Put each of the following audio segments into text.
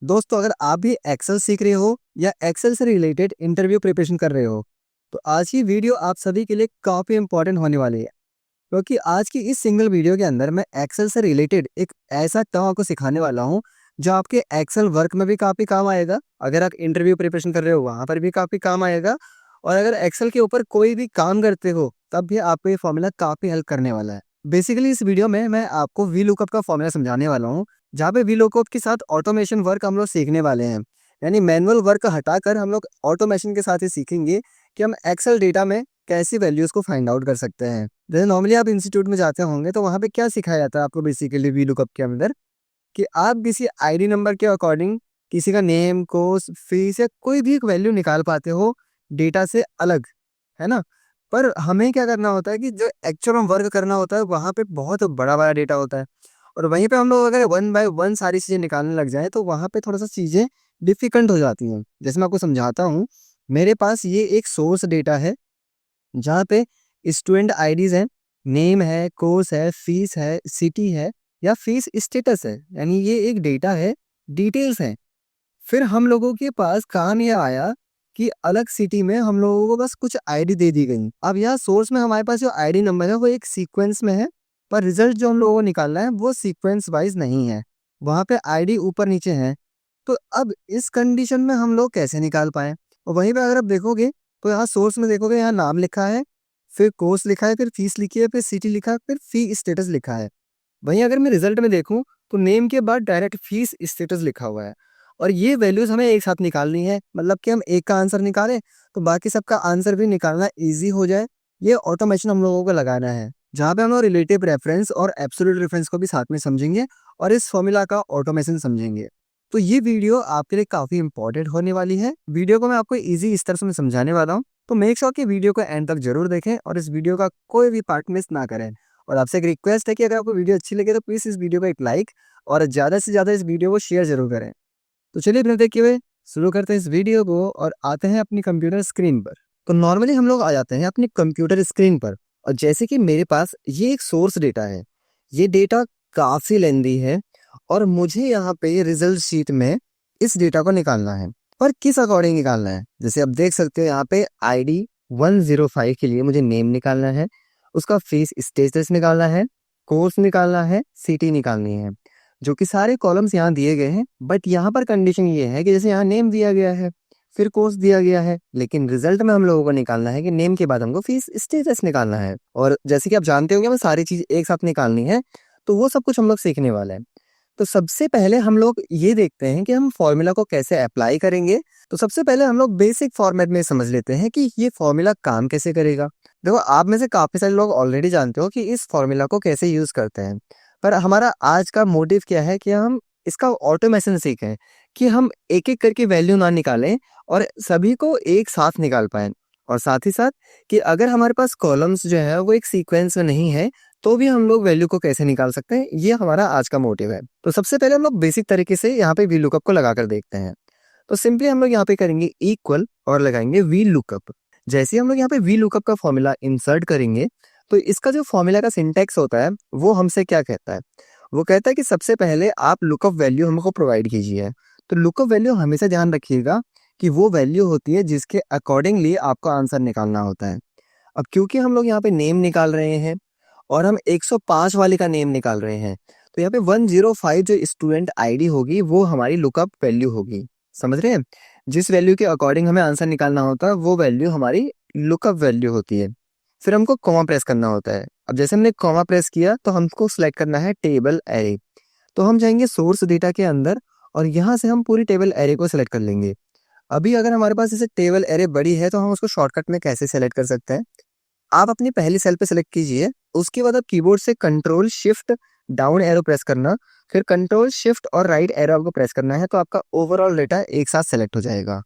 दोस्तों, अगर आप भी एक्सेल सीख रहे हो या एक्सेल से रिलेटेड इंटरव्यू प्रिपरेशन कर रहे हो, तो आज की वीडियो आप सभी के लिए काफ़ी इंपॉर्टेंट होने वाली है। क्योंकि आज की इस सिंगल वीडियो के अंदर मैं एक्सेल से रिलेटेड एक ऐसा टर्म आपको सिखाने वाला हूँ, जो आपके एक्सेल वर्क में भी काफ़ी काम आएगा। अगर आप इंटरव्यू प्रिपरेशन कर रहे हो, वहाँ पर भी काफ़ी काम आएगा। और अगर एक्सेल के ऊपर कोई भी काम करते हो, तब भी आपको ये फॉर्मूला काफ़ी हेल्प करने वाला है। बेसिकली इस वीडियो में मैं आपको वी लुकअप का फॉर्मूला समझाने वाला हूँ, जहाँ पे वी लुकअप के साथ ऑटोमेशन वर्क हम लोग सीखने वाले हैं। यानी मैनुअल वर्क हटाकर हम लोग ऑटोमेशन के साथ ही सीखेंगे कि हम एक्सेल डेटा में कैसी वैल्यूज़ को फाइंड आउट कर सकते हैं। जैसे नॉर्मली आप इंस्टीट्यूट में जाते होंगे, तो वहाँ पे क्या सिखाया जाता है आपको बेसिकली वी लुकअप के अंदर, कि आप किसी आईडी नंबर के अकॉर्डिंग किसी का नेम, कोर्स, फीस या कोई भी एक वैल्यू निकाल पाते हो डेटा से अलग, है ना? पर हमें क्या करना होता है कि जो एक्चुअल में वर्क करना होता है, वहाँ पे बहुत बड़ा-बड़ा डेटा होता है। और वहीं पे हम लोग अगर वन बाय वन सारी चीज़ें निकालने लग जाएँ, तो वहाँ पे थोड़ा-सा चीज़ें डिफ़िकल्ट हो जाती हैं। जैसे मैं आपको समझाता हूँ, मेरे पास ये एक सोर्स डेटा है, जहाँ पे स्टूडेंट आईडीज़ हैं, नेम है, कोर्स है, फीस है, सिटी है या फीस स्टेटस है। यानी ये एक डेटा है, डिटेल्स हैं। फिर हम लोगों के पास काम ये आया कि अलग सिटी में हम लोगों को बस कुछ आईडी दे दी गई। अब यहाँ सोर्स में हमारे पास जो आईडी नंबर है, वो एक सीक्वेंस में है, पर रिजल्ट जो हम लोगों को निकालना है वो सीक्वेंस वाइज नहीं है। वहाँ पे आईडी ऊपर नीचे है। तो अब इस कंडीशन में हम लोग कैसे निकाल पाएँ? और वहीं पे अगर आप देखोगे, तो यहाँ सोर्स में देखोगे, यहाँ नाम लिखा है, फिर कोर्स लिखा है, फिर फीस लिखी है, फिर सिटी लिखा है, फिर फी स्टेटस लिखा है। वहीं अगर मैं रिजल्ट में देखूँ, तो नेम के बाद डायरेक्ट फीस स्टेटस लिखा हुआ है। और ये वैल्यूज़ हमें एक साथ निकालनी है, मतलब कि हम एक का आंसर निकालें, तो बाकी सबका आंसर भी निकालना ईज़ी हो जाए। ये ऑटोमेशन हम लोगों को लगाना है, जहाँ पे हम लोग रिलेटिव रेफरेंस और एब्सोल्यूट रेफरेंस को भी साथ में समझेंगे और इस फॉर्मूला का ऑटोमेशन समझेंगे। तो ये वीडियो आपके लिए काफ़ी इंपॉर्टेंट होने वाली है। वीडियो को मैं आपको ईज़ी इस तरह से मैं समझाने वाला हूँ, तो मेक श्योर कि वीडियो को एंड तक ज़रूर देखें और इस वीडियो का कोई भी पार्ट मिस ना करें। और आपसे एक रिक्वेस्ट है कि अगर आपको वीडियो अच्छी लगे, तो प्लीज़ इस वीडियो को एक लाइक और ज़्यादा से ज़्यादा इस वीडियो को शेयर ज़रूर करें। तो चलिए बिना देखे हुए शुरू करते हैं इस वीडियो को और आते हैं अपनी कंप्यूटर स्क्रीन पर। तो नॉर्मली हम लोग आ जाते हैं अपनी कंप्यूटर स्क्रीन पर, और जैसे कि मेरे पास ये एक सोर्स डेटा है। ये डेटा काफ़ी लेंदी है और मुझे यहाँ पे रिजल्ट शीट में इस डेटा को निकालना है। पर किस अकॉर्डिंग निकालना है? जैसे आप देख सकते हो, यहाँ पे आईडी 105 के लिए मुझे नेम निकालना है, उसका फीस स्टेटस निकालना है, कोर्स निकालना है, सिटी निकालनी है, जो कि सारे कॉलम्स यहाँ दिए गए हैं। बट यहाँ पर कंडीशन ये है कि जैसे यहाँ नेम दिया गया है, फिर कोर्स दिया गया है, लेकिन रिजल्ट में हम लोगों को निकालना है कि नेम के बाद हमको फीस स्टेटस निकालना है। और जैसे कि आप जानते होंगे, हमें सारी चीज एक साथ निकालनी है, तो वो सब कुछ हम लोग सीखने वाले हैं। तो सबसे पहले हम लोग ये देखते हैं कि हम फॉर्मूला को कैसे अप्लाई करेंगे। तो सबसे पहले हम लोग बेसिक फॉर्मेट में समझ लेते हैं कि ये फॉर्मूला काम कैसे करेगा। देखो, आप में से काफी सारे लोग ऑलरेडी जानते हो कि इस फॉर्मूला को कैसे यूज करते हैं, पर हमारा आज का मोटिव क्या है कि हम इसका ऑटोमेशन सीखें, कि हम एक एक करके वैल्यू ना निकालें और सभी को एक साथ निकाल पाएं। और साथ ही साथ कि अगर हमारे पास कॉलम्स जो है वो एक सीक्वेंस में नहीं है, तो भी हम लोग वैल्यू को कैसे निकाल सकते हैं, ये हमारा आज का मोटिव है। तो सबसे पहले हम लोग बेसिक तरीके से यहाँ पे वी लुकअप को लगाकर देखते हैं। तो सिंपली हम लोग यहाँ पे करेंगे इक्वल और लगाएंगे वी लुकअप। जैसे ही हम लोग यहाँ पे वी लुकअप का फॉर्मूला इंसर्ट करेंगे, तो इसका जो फॉर्मूला का सिंटैक्स होता है, वो हमसे क्या कहता है? वो कहता है कि सबसे पहले आप लुकअप वैल्यू हमको प्रोवाइड कीजिए। तो लुकअप वैल्यू हमेशा ध्यान रखिएगा कि वो वैल्यू होती है जिसके अकॉर्डिंगली आपको आंसर निकालना होता है। अब क्योंकि हम लोग यहाँ पे नेम निकाल रहे हैं और हम 105 वाले का नेम निकाल रहे हैं, तो यहाँ पे 105 जो स्टूडेंट आईडी होगी, वो हमारी लुकअप वैल्यू होगी। समझ रहे हैं? जिस वैल्यू के अकॉर्डिंग हमें आंसर निकालना होता है, वो वैल्यू हमारी लुकअप वैल्यू होती है। फिर हमको कॉमा प्रेस करना होता है। अब जैसे हमने कॉमा प्रेस किया, तो हमको सिलेक्ट करना है टेबल एरे। तो हम जाएंगे सोर्स डेटा के अंदर और यहाँ से हम पूरी टेबल एरे को सिलेक्ट कर लेंगे। अभी अगर हमारे पास जैसे टेबल एरे बड़ी है, तो हम उसको शॉर्टकट में कैसे सेलेक्ट कर सकते हैं? आप अपनी पहली सेल पे सेलेक्ट कीजिए, उसके बाद आप कीबोर्ड से control shift down arrow press करना, फिर कंट्रोल शिफ्ट और राइट एरो आपको प्रेस करना है, तो आपका ओवरऑल डेटा एक साथ सेलेक्ट हो जाएगा।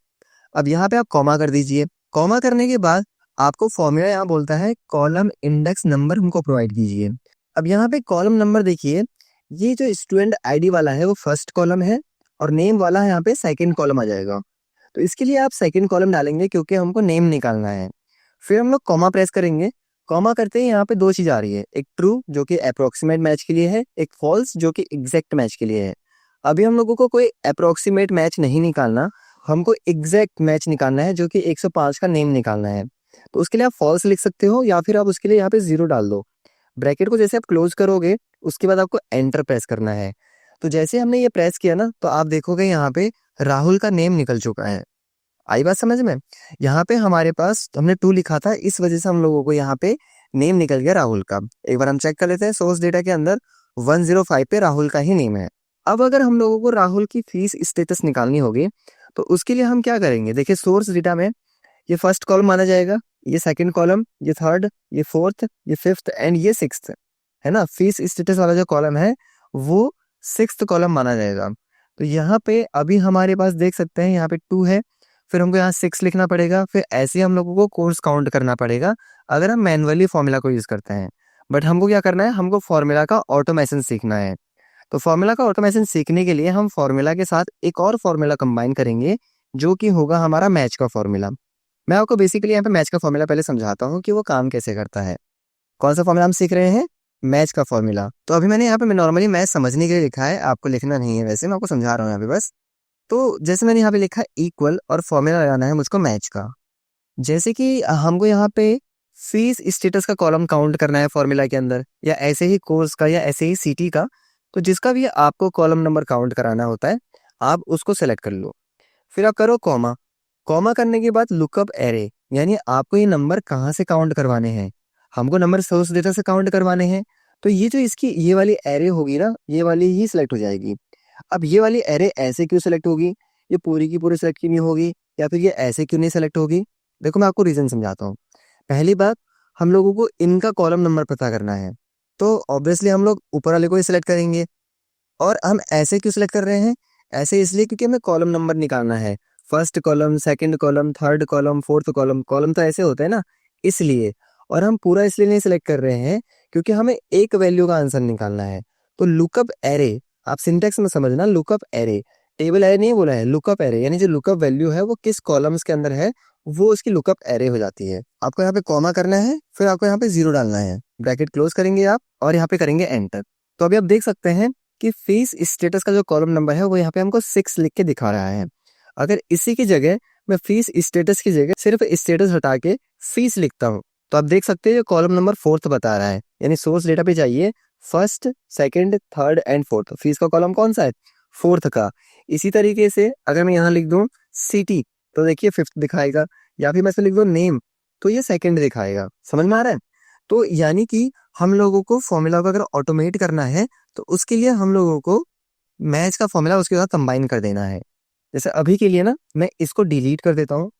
अब यहाँ पे आप कॉमा कर दीजिए। कॉमा करने के बाद आपको फॉर्मूला यहाँ बोलता है कॉलम इंडेक्स नंबर हमको प्रोवाइड कीजिए। अब यहाँ पे कॉलम नंबर देखिए, ये जो स्टूडेंट आईडी वाला है वो फर्स्ट कॉलम है और नेम वाला है यहाँ पे सेकंड कॉलम आ जाएगा। तो इसके लिए आप सेकंड कॉलम डालेंगे, क्योंकि हमको नेम निकालना है। फिर हम लोग कॉमा प्रेस करेंगे। कॉमा करते ही यहाँ पे दो चीज आ रही है, एक ट्रू जो कि अप्रोक्सीमेट मैच के लिए है, एक फॉल्स जो कि एग्जैक्ट मैच के लिए है। अभी हम लोगों को कोई अप्रोक्सीमेट मैच नहीं निकालना, हमको एग्जैक्ट मैच निकालना है जो कि 105 का नेम निकालना है। तो उसके लिए आप फॉल्स लिख सकते हो या फिर आप उसके लिए यहाँ पे 0 डाल दो। ब्रैकेट को जैसे आप क्लोज करोगे उसके बाद आपको एंटर प्रेस करना है। तो जैसे हमने ये प्रेस किया ना तो आप देखोगे यहाँ पे राहुल का नेम निकल चुका है। आई बात समझ में? यहाँ पे हमारे पास हमने 2 लिखा था, इस वजह से हम लोगों को यहाँ पे नेम निकल गया राहुल का। एक बार हम चेक कर लेते हैं, सोर्स डेटा के अंदर 105 पे राहुल का ही नेम है। अब अगर हम लोगों को राहुल की फीस स्टेटस निकालनी होगी तो उसके लिए हम क्या करेंगे? देखिए सोर्स डेटा में ये फर्स्ट कॉलम माना जाएगा, ये सेकंड कॉलम, ये थर्ड, ये फोर्थ, ये फिफ्थ एंड ये सिक्स्थ, है ना। फीस स्टेटस वाला जो कॉलम है वो सिक्स्थ कॉलम माना जाएगा। तो यहाँ पे अभी हमारे पास देख सकते हैं यहाँ पे 2 है, फिर हमको यहाँ 6 लिखना पड़ेगा, फिर ऐसे ही हम लोगों को कोर्स काउंट करना पड़ेगा अगर हम मैनुअली फॉर्मूला को यूज करते हैं। बट हमको क्या करना है? हमको फॉर्मूला का ऑटोमेशन सीखना है। तो फॉर्मूला का ऑटोमेशन सीखने के लिए हम फॉर्मूला के साथ एक और फॉर्मूला कंबाइन करेंगे जो कि होगा हमारा मैच का फॉर्मूला। मैं आपको बेसिकली यहाँ पे मैच का फॉर्मूला पहले समझाता हूँ कि वो काम कैसे करता है। कौन सा फॉर्मूला हम सीख रहे हैं? मैच का फॉर्मूला। तो अभी मैंने यहाँ पे नॉर्मली मैच समझने के लिए लिखा है, आपको लिखना नहीं है, वैसे मैं आपको समझा रहा हूँ यहाँ पे बस। तो जैसे मैंने यहाँ पे लिखा इक्वल और फॉर्मूला लगाना है मुझको मैच का। जैसे कि हमको यहाँ पे फीस स्टेटस का कॉलम काउंट करना है फॉर्मूला के अंदर, या ऐसे ही कोर्स का, या ऐसे ही सिटी का। तो जिसका भी आपको कॉलम नंबर काउंट कराना होता है आप उसको सेलेक्ट कर लो। फिर आप करो कॉमा। कॉमा करने के बाद लुकअप एरे, यानी आपको ये नंबर कहाँ से काउंट करवाने हैं। हमको नंबर सोर्स डेटा से काउंट करवाने हैं। तो ये जो इसकी ये वाली एरे होगी ना, ये वाली ही सिलेक्ट हो जाएगी। अब ये वाली एरे ऐसे क्यों सिलेक्ट होगी? ये पूरी की पूरी सिलेक्ट क्यों नहीं होगी, या फिर ये ऐसे क्यों नहीं सिलेक्ट होगी? देखो मैं आपको रीजन समझाता हूँ। पहली बात, हम लोगों को इनका कॉलम नंबर पता करना है, तो ऑब्वियसली हम लोग ऊपर वाले को ही सिलेक्ट करेंगे। और हम ऐसे क्यों सिलेक्ट कर रहे हैं? ऐसे इसलिए क्योंकि हमें कॉलम नंबर निकालना है। First column, second column, third column, fourth column, column तो ऐसे होते हैं ना, इसलिए। और हम पूरा इसलिए नहीं सिलेक्ट कर रहे हैं क्योंकि हमें एक वैल्यू का आंसर निकालना है। तो लुकअप एरे, आप सिंटेक्स में समझना, लुकअप एरे, टेबल एरे नहीं बोला है, लुकअप एरे, यानी जो लुकअप वैल्यू है वो किस कॉलम्स के अंदर है वो उसकी लुकअप एरे हो जाती है। आपको यहाँ पे कॉमा करना है, फिर आपको यहाँ पे 0 डालना है, ब्रैकेट क्लोज करेंगे आप और यहाँ पे करेंगे एंटर। तो अभी आप देख सकते हैं कि फीस स्टेटस का जो कॉलम नंबर है वो यहाँ पे हमको 6 लिख के दिखा रहा है। अगर इसी की जगह मैं फीस स्टेटस की जगह सिर्फ स्टेटस हटा के फीस लिखता हूँ तो आप देख सकते हैं कॉलम नंबर 4th बता रहा है। यानी सोर्स डेटा पे जाइए, first, second, third and fourth, fees का कॉलम कौन सा है? 4th का। इसी तरीके से अगर मैं यहाँ लिख दूं सिटी तो देखिए 5th दिखाएगा, या फिर मैं इसे लिख दूं नेम तो ये सेकंड दिखाएगा। समझ में आ रहा है? तो यानी कि हम लोगों को फॉर्मूला को अगर ऑटोमेट करना है तो उसके लिए हम लोगों को मैच का फॉर्मूला उसके साथ कंबाइन कर देना है। जैसे अभी के लिए ना मैं इसको डिलीट कर देता हूँ,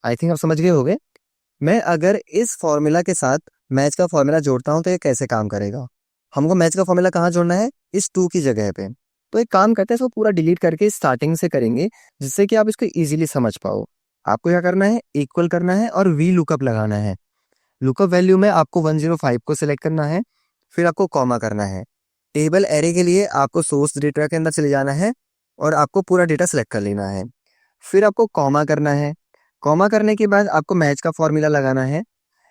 आई थिंक आप समझ गए होंगे। मैं अगर इस फॉर्मूला के साथ मैच का फॉर्मूला जोड़ता हूँ तो ये कैसे काम करेगा। हमको मैच का फॉर्मूला कहाँ जोड़ना है? इस 2 की जगह पे। तो एक काम करते हैं, इसको पूरा डिलीट करके स्टार्टिंग से करेंगे जिससे कि आप इसको इजीली समझ पाओ। आपको क्या करना है? इक्वल करना है और वी लुकअप लगाना है। लुकअप वैल्यू में आपको 105 को सिलेक्ट करना है, फिर आपको कॉमा करना है। टेबल एरे के लिए आपको सोर्स डेटा के अंदर चले जाना है और आपको पूरा डेटा सेलेक्ट कर लेना है। फिर आपको कॉमा करना है। कॉमा करने के बाद आपको मैच का फॉर्मूला लगाना है।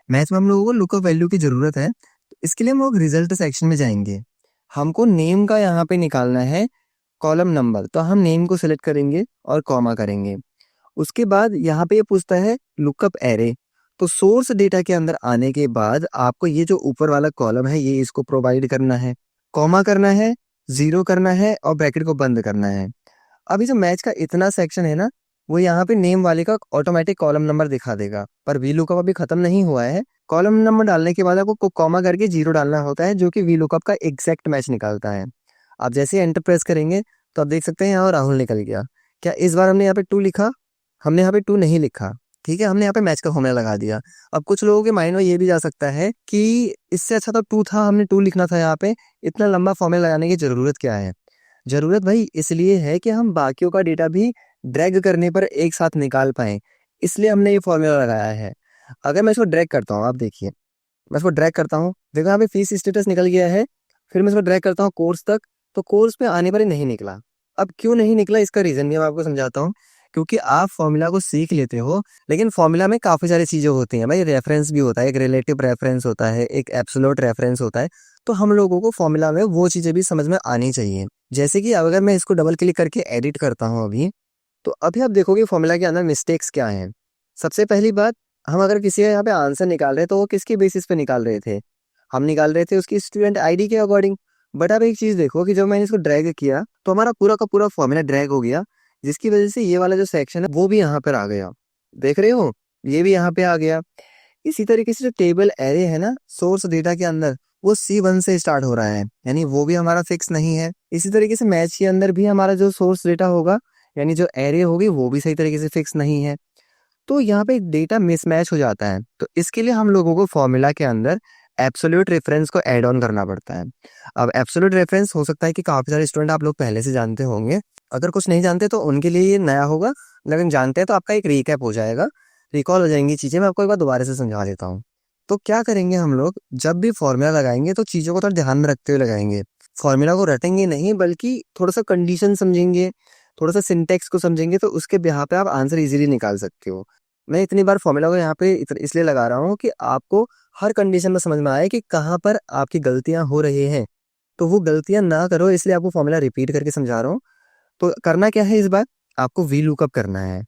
मैच में हम लोगों को लुकअप वैल्यू की जरूरत है, तो इसके लिए हम लोग रिजल्ट सेक्शन में जाएंगे। हमको नेम का यहाँ पे निकालना है कॉलम नंबर, तो हम नेम को सिलेक्ट करेंगे और कॉमा करेंगे। उसके बाद यहाँ पे ये पूछता है लुकअप एरे, तो सोर्स डेटा के अंदर आने के बाद आपको ये जो ऊपर वाला कॉलम है ये इसको प्रोवाइड करना है, कॉमा करना है, 0 करना है और ब्रैकेट को बंद करना है। अभी जो मैच का इतना सेक्शन है ना वो यहाँ पे नेम वाले का ऑटोमेटिक कॉलम नंबर दिखा देगा, पर वी लुकअप अभी खत्म नहीं हुआ है। कॉलम नंबर डालने के बाद आपको कॉमा करके 0 डालना होता है जो कि वी लुकअप का एग्जैक्ट मैच निकालता है। आप जैसे ही एंटर प्रेस करेंगे तो आप देख सकते हैं यहाँ राहुल निकल गया। क्या इस बार हमने यहाँ पे 2 लिखा? हमने यहाँ पे 2 नहीं लिखा, ठीक है, हमने यहाँ पे मैच का फॉर्मूला लगा दिया। अब कुछ लोगों के माइंड में ये भी जा सकता है कि इससे अच्छा तो 2 था, हमने 2 लिखना था, यहाँ पे इतना लंबा फॉर्मूला लगाने की जरूरत क्या है? जरूरत भाई इसलिए है कि हम बाकियों का डेटा भी ड्रैग करने पर एक साथ निकाल पाए, इसलिए हमने ये फॉर्मूला लगाया है। अगर मैं इसको ड्रैग करता हूँ, आप देखिए मैं इसको ड्रैग करता हूँ, देखो यहाँ पे फीस स्टेटस निकल गया है। फिर मैं इसको ड्रैग करता हूँ कोर्स तक, तो कोर्स पे आने पर ही नहीं निकला। अब क्यों नहीं निकला इसका रीजन भी मैं आपको समझाता हूँ। क्योंकि आप फॉर्मूला को सीख लेते हो लेकिन फॉर्मूला में काफी सारी चीजें होती हैं भाई, रेफरेंस भी होता है, एक रिलेटिव रेफरेंस होता है, एक एब्सोल्यूट रेफरेंस होता है। तो हम लोगों को फॉर्मूला में वो चीजें भी समझ में आनी चाहिए। जैसे कि अगर मैं इसको डबल क्लिक करके एडिट करता हूँ अभी, तो अभी आप देखोगे फॉर्मूला के अंदर मिस्टेक्स क्या हैं। सबसे पहली बात, हम अगर किसी का यहाँ पे आंसर निकाल रहे हैं तो वो किसके बेसिस पे निकाल रहे थे? हम निकाल रहे थे उसकी स्टूडेंट आईडी के अकॉर्डिंग। बट अब एक चीज़ देखो कि जब मैंने इसको ड्रैग किया तो हमारा पूरा का पूरा फॉर्मूला ड्रैग हो गया, जिसकी वजह से ये वाला जो सेक्शन है वो भी यहाँ पर आ गया। देख रहे हो, ये भी यहाँ पे आ गया। इसी तरीके से जो टेबल एरे है ना सोर्स डेटा के अंदर, वो C1 से स्टार्ट हो रहा है, यानी वो भी हमारा फिक्स नहीं है। इसी तरीके से मैच के अंदर भी हमारा जो सोर्स डेटा होगा, यानी जो एरे होगी, वो भी सही तरीके से फिक्स नहीं है। तो यहाँ पे डेटा मिसमैच हो जाता है। तो इसके लिए हम लोगों को फॉर्मूला के अंदर एब्सोल्यूट रेफरेंस को ऐड ऑन करना पड़ता है। अब एब्सोल्यूट रेफरेंस हो सकता है कि काफी सारे स्टूडेंट आप लोग पहले से जानते होंगे, अगर कुछ नहीं जानते तो उनके लिए ये नया होगा, लेकिन जानते हैं तो आपका एक रिकैप हो जाएगा, रिकॉल हो जाएंगी चीजें। मैं आपको एक बार दोबारा से समझा देता हूँ। तो क्या करेंगे हम लोग, जब भी फॉर्मूला लगाएंगे तो चीजों को थोड़ा ध्यान में रखते हुए लगाएंगे। फॉर्मूला को रटेंगे नहीं, बल्कि थोड़ा सा कंडीशन समझेंगे, थोड़ा सा सिंटेक्स को समझेंगे, तो उसके बिहाफ पे आप आंसर इजीली निकाल सकते हो। मैं इतनी बार फॉर्मूला को यहाँ पे इसलिए लगा रहा हूँ कि आपको हर कंडीशन में समझ में आए कि कहाँ पर आपकी गलतियां हो रही हैं, तो वो गलतियां ना करो, इसलिए आपको फॉर्मूला रिपीट करके समझा रहा हूँ। तो करना क्या है इस बार, आपको वी लुकअप करना है।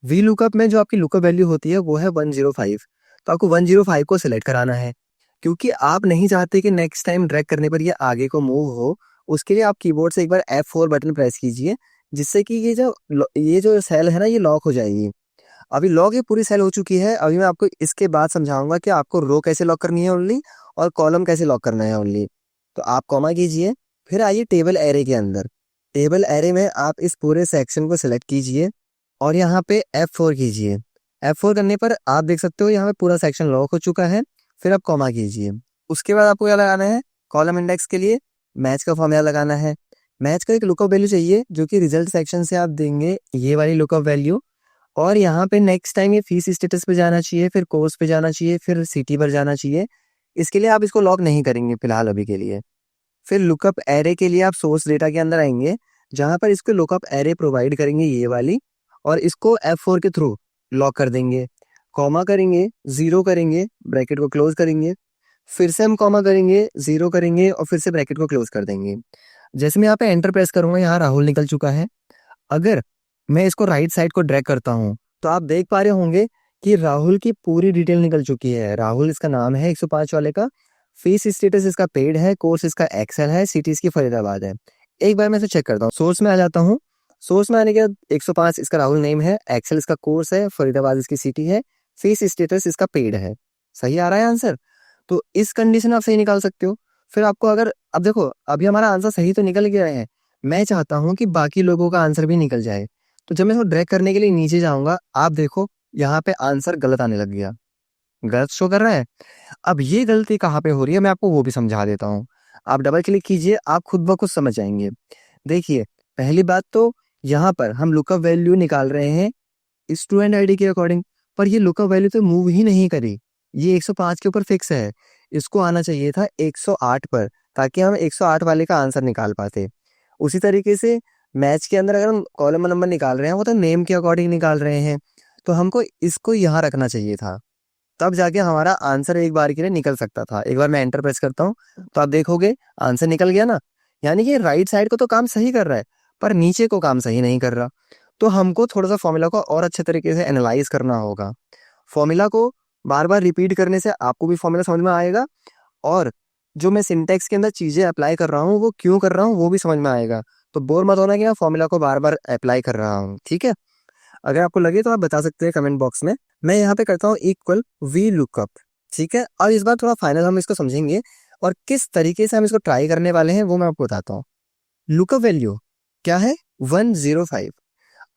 वी लुकअप में जो आपकी लुकअप वैल्यू होती है वो है 105। तो आपको 105 को सिलेक्ट कराना है, क्योंकि आप नहीं चाहते कि नेक्स्ट टाइम ड्रैग करने पर ये आगे को मूव हो। उसके लिए आप कीबोर्ड से एक बार F4 बटन प्रेस कीजिए, जिससे कि ये जो सेल है ना, ये लॉक हो जाएगी। अभी लॉक ये पूरी सेल हो चुकी है। अभी मैं आपको इसके बाद समझाऊंगा कि आपको रो कैसे लॉक करनी है ओनली, और कॉलम कैसे लॉक करना है ओनली। तो आप कॉमा कीजिए, फिर आइए टेबल एरे के अंदर। टेबल एरे में आप इस पूरे सेक्शन को सिलेक्ट कीजिए और यहाँ पे F4 कीजिए। F4 करने पर आप देख सकते हो यहाँ पे पूरा सेक्शन लॉक हो चुका है। फिर आप कॉमा कीजिए। उसके बाद आपको क्या लगाना है, कॉलम इंडेक्स के लिए मैच का फॉर्मूला लगाना है। मैच का एक लुकअप वैल्यू चाहिए, जो कि रिजल्ट सेक्शन से आप देंगे ये वाली लुकअप वैल्यू। और यहाँ पे नेक्स्ट टाइम ये फीस स्टेटस पे जाना चाहिए, फिर कोर्स पे जाना चाहिए, फिर सिटी पर जाना चाहिए। इसके लिए आप इसको लॉक नहीं करेंगे फिलहाल अभी के लिए। फिर लुकअप एरे के लिए आप सोर्स डेटा के अंदर आएंगे, जहां पर इसको लुकअप एरे प्रोवाइड करेंगे ये वाली, और इसको F4 के थ्रू लॉक कर देंगे। कॉमा करेंगे, जीरो करेंगे, ब्रैकेट को क्लोज करेंगे, फिर से हम कॉमा करेंगे, जीरो करेंगे, और फिर से ब्रैकेट को क्लोज कर देंगे। जैसे मैं यहाँ पे एंटर प्रेस करूंगा, यहाँ राहुल निकल चुका है। अगर मैं इसको राइट साइड को ड्रैग करता हूँ तो आप देख पा रहे होंगे कि राहुल की पूरी डिटेल निकल चुकी है। राहुल इसका नाम है 105 वाले का, फीस स्टेटस इसका पेड है, कोर्स इसका एक्सेल है, सिटी इसकी फरीदाबाद है। एक बार मैं इसे चेक करता हूँ, सोर्स में आ जाता हूँ। सोर्स में आने के बाद 105 इसका राहुल नेम है, एक्सेल इसका कोर्स है, फरीदाबाद इसकी सिटी है, फीस स्टेटस इसका पेड है। सही आ रहा है आंसर? तो इस कंडीशन आप सही निकाल सकते हो। फिर आपको अगर, अब देखो अभी हमारा आंसर सही तो निकल गया है, मैं चाहता हूं कि बाकी लोगों का आंसर भी निकल जाए। तो जब मैं इसको ड्रैग करने के लिए नीचे जाऊंगा, आप देखो यहाँ पे आंसर गलत आने लग गया, गलत शो कर रहा है। अब ये गलती कहाँ पे हो रही है, मैं आपको वो भी समझा देता हूँ। आप डबल क्लिक कीजिए, आप खुद ब खुद समझ जाएंगे। देखिए, पहली बात तो यहाँ पर हम लुकअप वैल्यू निकाल रहे हैं स्टूडेंट आईडी के अकॉर्डिंग, पर ये लुकअप वैल्यू तो मूव ही नहीं करी। ये 105 के ऊपर फिक्स है, इसको आना चाहिए था 108 पर, ताकि हम 108 वाले का आंसर निकाल पाते। उसी तरीके से मैच के अंदर अगर हम कॉलम नंबर निकाल रहे हैं, वो तो नेम के अकॉर्डिंग निकाल रहे हैं, तो हमको इसको यहाँ रखना चाहिए था, तब जाके हमारा आंसर एक बार के लिए निकल सकता था। एक बार मैं एंटर प्रेस करता हूँ तो आप देखोगे आंसर निकल गया ना। यानी कि राइट साइड को तो काम सही कर रहा है, पर नीचे को काम सही नहीं कर रहा। तो हमको थोड़ा सा फॉर्मूला को और अच्छे तरीके से एनालाइज करना होगा। फॉर्मूला को बार बार रिपीट करने से आपको भी फॉर्मूला समझ में आएगा, और जो मैं सिंटेक्स के अंदर चीजें अप्लाई कर रहा हूँ वो क्यों कर रहा हूँ वो भी समझ में आएगा। तो बोर मत होना कि मैं फॉर्मूला को बार बार अप्लाई कर रहा हूँ, ठीक है। अगर आपको लगे तो आप बता सकते हैं कमेंट बॉक्स में। मैं यहाँ पे करता हूँ इक्वल वी लुकअप, ठीक है। और इस बार थोड़ा फाइनल हम इसको समझेंगे, और किस तरीके से हम इसको ट्राई करने वाले हैं वो मैं आपको बताता हूँ। लुकअप वैल्यू क्या है, 105।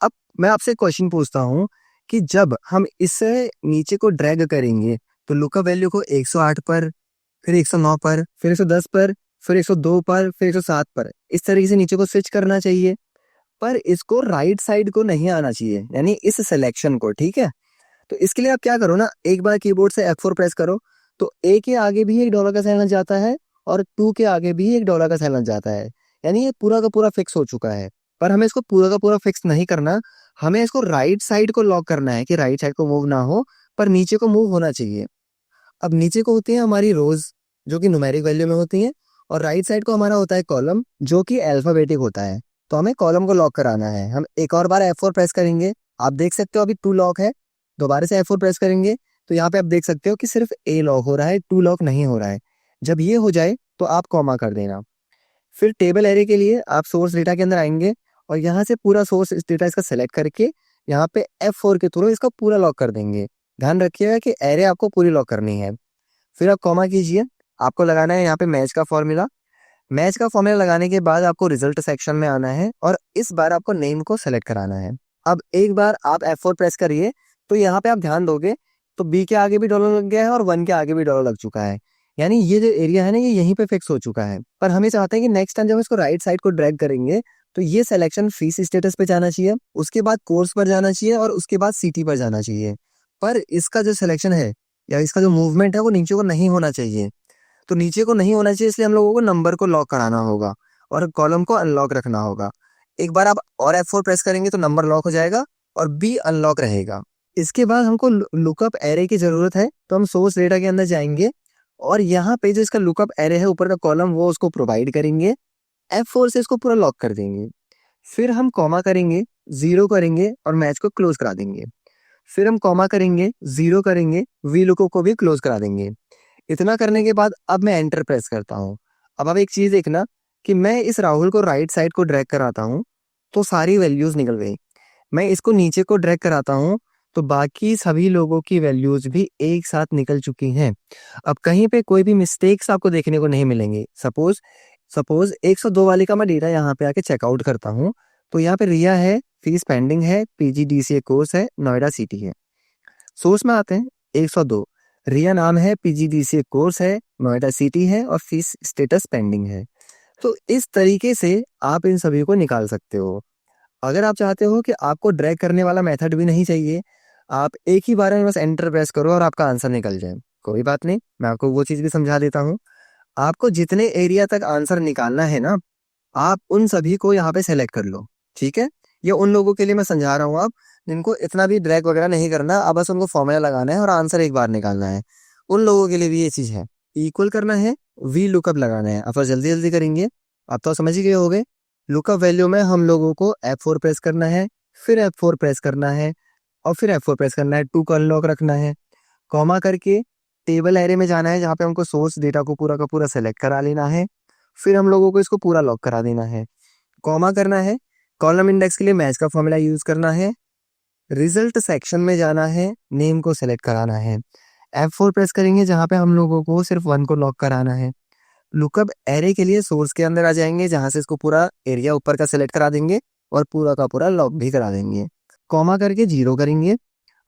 अब मैं आपसे क्वेश्चन पूछता हूँ कि जब हम इससे नीचे को ड्रैग करेंगे तो लुकअप वैल्यू को 108 पर, फिर 109 पर, फिर 110 पर, फिर 102 पर, फिर 107 पर, इस तरीके से नीचे को स्विच करना चाहिए। पर इसको राइट साइड को नहीं आना चाहिए, यानी इस सिलेक्शन को, ठीक है। तो इसके लिए आप क्या करो ना, एक बार कीबोर्ड से F4 प्रेस करो, तो A के आगे भी एक डॉलर का साइन लग जाता है, और 2 के आगे भी एक डॉलर का साइन लग जाता है। यानी ये पूरा का पूरा फिक्स हो चुका है। पर हमें इसको पूरा का पूरा फिक्स नहीं करना, हमें इसको राइट साइड को लॉक करना है कि राइट साइड को मूव ना हो, पर नीचे को मूव होना चाहिए। अब नीचे को होती है हमारी रोज, जो कि न्यूमेरिक वैल्यू में होती है, और राइट साइड को हमारा होता है कॉलम, जो कि अल्फाबेटिक होता है। तो हमें कॉलम को लॉक कराना है। हम एक और बार F4 प्रेस करेंगे। आप देख सकते हो अभी 2 लॉक है। दोबारा से F4 प्रेस करेंगे तो यहाँ पे आप देख सकते हो कि सिर्फ A लॉक हो रहा है, 2 लॉक नहीं हो रहा है। जब ये हो जाए तो आप कॉमा कर देना। फिर टेबल एरे के लिए आप सोर्स डेटा के अंदर आएंगे और यहाँ से पूरा सोर्स डेटा इसका सेलेक्ट करके यहाँ पे F4 के थ्रू इसका पूरा लॉक कर देंगे। ध्यान रखिएगा कि एरे आपको पूरी लॉक करनी है। फिर आप कॉमा कीजिए। आपको लगाना है यहाँ पे मैच का फॉर्मूला। मैच का फॉर्मूला लगाने के बाद आपको रिजल्ट सेक्शन में आना है और इस बार आपको नेम को सेलेक्ट कराना है। अब एक बार आप F4 प्रेस करिए तो यहाँ पे आप ध्यान दोगे तो B के आगे भी डॉलर लग गया है और 1 के आगे भी डॉलर लग चुका है। यानी ये जो एरिया है ना, ये यहीं पे फिक्स हो चुका है। पर हम ये चाहते हैं कि नेक्स्ट टाइम जब इसको राइट साइड को ड्रैग करेंगे तो ये सिलेक्शन फीस स्टेटस पे जाना चाहिए, उसके बाद कोर्स पर जाना चाहिए और उसके बाद सिटी पर जाना चाहिए। पर इसका जो सिलेक्शन है या इसका जो मूवमेंट है वो नीचे को नहीं होना चाहिए। तो नीचे को नहीं होना चाहिए, इसलिए हम लोगों को नंबर को लॉक कराना होगा और कॉलम को अनलॉक रखना होगा। एक बार आप और F4 प्रेस करेंगे तो नंबर लॉक हो जाएगा और B अनलॉक रहेगा। इसके बाद हमको लुकअप एरे की जरूरत है, तो हम सोर्स डेटा के अंदर जाएंगे और यहाँ पे जो इसका लुकअप एरे है ऊपर का कॉलम वो उसको प्रोवाइड करेंगे। F4 से इसको पूरा लॉक कर देंगे। फिर हम कॉमा करेंगे, 0 करेंगे और मैच को क्लोज करा देंगे। फिर हम कॉमा करेंगे, 0 करेंगे, वी लुकअप को भी क्लोज करा देंगे। इतना करने के बाद अब मैं एंटर प्रेस करता हूँ। अब आप एक चीज देखना कि मैं इस राहुल को राइट साइड को ड्रैग कराता हूँ तो सारी वैल्यूज निकल गई। मैं इसको नीचे को ड्रैग कराता हूँ तो बाकी सभी लोगों की वैल्यूज भी एक साथ निकल चुकी हैं। अब कहीं पे कोई भी मिस्टेक्स आपको देखने को नहीं मिलेंगे। सपोज सपोज 102 वाले का मैं डेटा यहाँ पे आके चेकआउट करता हूँ तो यहाँ पे रिया है, फीस पेंडिंग है, PGDCA कोर्स है, नोएडा सिटी है। सोर्स में आते हैं 102, रिया नाम है, PGDCA कोर्स है, नोएडा सिटी है और फीस स्टेटस पेंडिंग है। तो इस तरीके से आप इन सभी को निकाल सकते हो। अगर आप चाहते हो कि आपको ड्रैग करने वाला मेथड भी नहीं चाहिए, आप एक ही बार में बस एंटर प्रेस करो और आपका आंसर निकल जाए, कोई बात नहीं, मैं आपको वो चीज़ भी समझा देता हूँ। आपको जितने एरिया तक आंसर निकालना है ना, आप उन सभी को यहाँ पे सेलेक्ट कर लो। ठीक है, ये उन लोगों के लिए मैं समझा रहा हूँ, आप जिनको इतना भी ड्रैग वगैरह नहीं करना, अब बस उनको फॉर्मूला लगाना है और आंसर एक बार निकालना है। उन लोगों के लिए भी ये चीज़ है। इक्वल करना है, वी लुकअप लगाना है। अब जल्दी जल्दी करेंगे, आप तो समझ ही गए होगे। लुकअप वैल्यू में हम लोगों को F4 प्रेस करना है, फिर F4 प्रेस करना है और फिर F4 प्रेस करना है, 2 को अनलॉक रखना है, कॉमा करके टेबल एरे में जाना है जहाँ पे हमको सोर्स डेटा को पूरा का पूरा सेलेक्ट करा लेना है। फिर हम लोगों को इसको पूरा लॉक करा देना है, कॉमा करना है, कॉलम इंडेक्स के लिए मैच का फॉर्मूला यूज करना है, रिजल्ट सेक्शन में जाना है, नेम को सेलेक्ट कराना है, F4 प्रेस करेंगे जहाँ पे हम लोगों को सिर्फ 1 को लॉक कराना है। लुकअप एरे के लिए सोर्स के अंदर आ जाएंगे जहाँ से इसको पूरा एरिया ऊपर का सेलेक्ट करा देंगे और पूरा का पूरा लॉक भी करा देंगे। कॉमा करके 0 करेंगे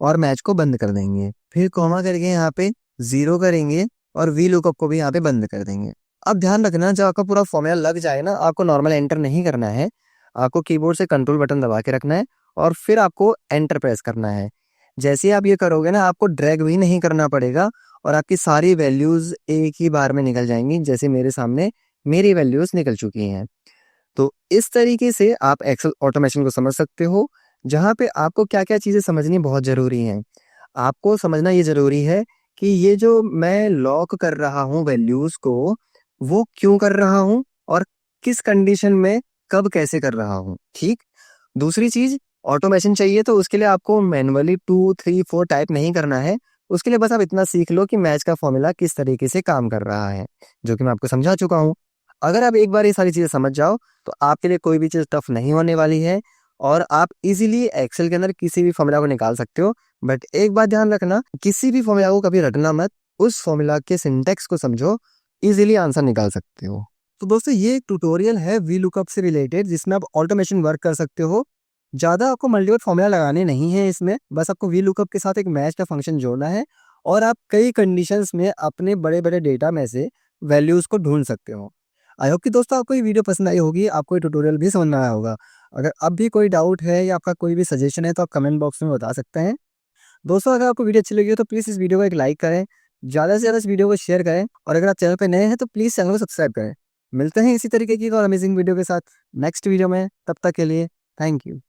और मैच को बंद कर देंगे। फिर कॉमा करके यहाँ पे 0 करेंगे और वी लुकअप को भी यहाँ पे बंद कर देंगे। अब ध्यान रखना, जब आपका पूरा फॉर्मूला लग जाए ना, आपको नॉर्मल एंटर नहीं करना है, आपको कीबोर्ड से कंट्रोल बटन दबा के रखना है और फिर आपको एंटर प्रेस करना है। जैसे ही आप ये करोगे ना, आपको ड्रैग भी नहीं करना पड़ेगा और आपकी सारी वैल्यूज एक ही बार में निकल जाएंगी। जैसे मेरे सामने मेरी वैल्यूज निकल चुकी हैं। तो इस तरीके से आप एक्सेल ऑटोमेशन को समझ सकते हो, जहाँ पे आपको क्या क्या चीज़ें समझनी बहुत ज़रूरी हैं। आपको समझना ये ज़रूरी है कि ये जो मैं लॉक कर रहा हूँ वैल्यूज को, वो क्यों कर रहा हूँ और किस कंडीशन में कब कैसे कर रहा हूँ। ठीक, दूसरी चीज, ऑटोमेशन चाहिए तो उसके लिए आपको मैनुअली 2, 3, 4 टाइप नहीं करना है। उसके लिए बस आप इतना सीख लो कि मैच का फॉर्मूला किस तरीके से काम कर रहा है, जो कि मैं आपको समझा चुका हूँ। अगर आप एक बार ये सारी चीजें समझ जाओ तो आपके लिए कोई भी चीज टफ नहीं होने वाली है और आप इजीली एक्सेल के अंदर किसी भी फॉर्मूला को निकाल सकते हो। बट एक बात ध्यान रखना, किसी भी फॉर्मूला को कभी रटना मत, उस फॉर्मूला के सिंटेक्स को समझो, इजीली आंसर निकाल सकते हो। तो दोस्तों, ये एक ट्यूटोरियल है वी लुकअप से रिलेटेड, जिसमें आप ऑटोमेशन वर्क कर सकते हो। ज़्यादा आपको मल्टीपल फॉर्मूला लगाने नहीं है इसमें, बस आपको वी लुकअप के साथ एक मैच का फंक्शन जोड़ना है और आप कई कंडीशंस में अपने बड़े बड़े डेटा में से वैल्यूज़ को ढूंढ सकते हो। आई होप कि दोस्तों आपको ये वीडियो पसंद आई होगी, आपको ये ट्यूटोरियल भी समझ में आया होगा। अगर अब भी कोई डाउट है या आपका कोई भी सजेशन है तो आप कमेंट बॉक्स में बता सकते हैं। दोस्तों, अगर आपको वीडियो अच्छी लगी हो तो प्लीज़ इस वीडियो को एक लाइक करें, ज़्यादा से ज़्यादा इस वीडियो को शेयर करें और अगर आप चैनल पर नए हैं तो प्लीज़ चैनल को सब्सक्राइब करें। मिलते हैं इसी तरीके की और अमेजिंग वीडियो के साथ नेक्स्ट वीडियो में, तब तक के लिए थैंक यू।